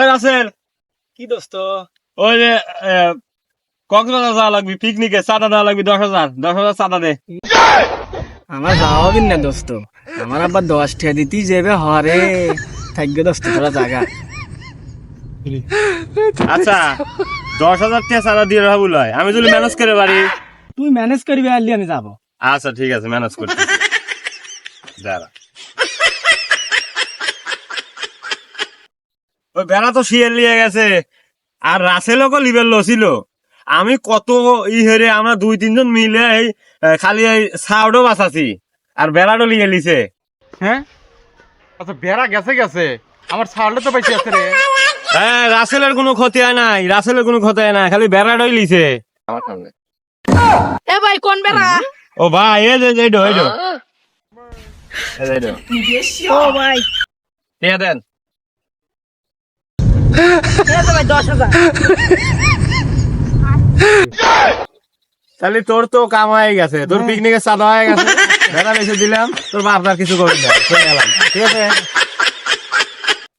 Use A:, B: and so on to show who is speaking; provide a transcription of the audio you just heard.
A: রাসেল,
B: কি দোস্ত?
A: ওই যে কক্সবাজার যাওয়া লাগবে, পিকনিকে চাঁদা দেওয়া লাগবে 10,000, 10,000 চাঁদা দে।
B: আমার যাওয়া দিন না দোস্ত, আমার আবার 10 টাকা দিতেই যাবে হরে থাকবে দোস্ত তোরা জায়গা।
A: আচ্ছা 10,000 টাকা চাঁদা দিয়ে রাখবো লয়, আমি যদি ম্যানেজ করে পারি।
B: তুই ম্যানেজ করবি আলি আমি যাবো।
A: আচ্ছা ঠিক আছে, ম্যানেজ করছি। দাঁড়া, ওই বেড়া তো শিয়ার লিয়ে গেছে, আর রাসেলও লিবেল ছিল। আমি কত হেরে আমরা 2-3 জন মিলে এই খালি এই সাউডও বাঁচাছি, আর বেড়াটাও লিয়ে লিছে।
C: হ্যাঁ আচ্ছা বেড়া গেছে গেছে, আমার ছাড়লে তো বেঁচে আছে রে।
A: হ্যাঁ, রাসেলের কোনো ক্ষতি হয় নাই, রাসেলের কোনো ক্ষতি হয় নাই, খালি বেড়াটাই লিছে আমার সামনে।
D: এ ভাই কোন বেড়া?
A: ও ভাই, এই যে এইডো এইডো এইডো
D: ও ভাই
A: টিয়া দেন।
D: এ তো ভাই 10,000।
A: তাহলে তোর তো কাম হয়ে গেছে, তোর পিকনিকের চাঁদা হয়ে গেছে, বেড়া বেশি দিলাম, তোর বাপদার কিছু করবি না, চলে গেলাম, ঠিক আছে।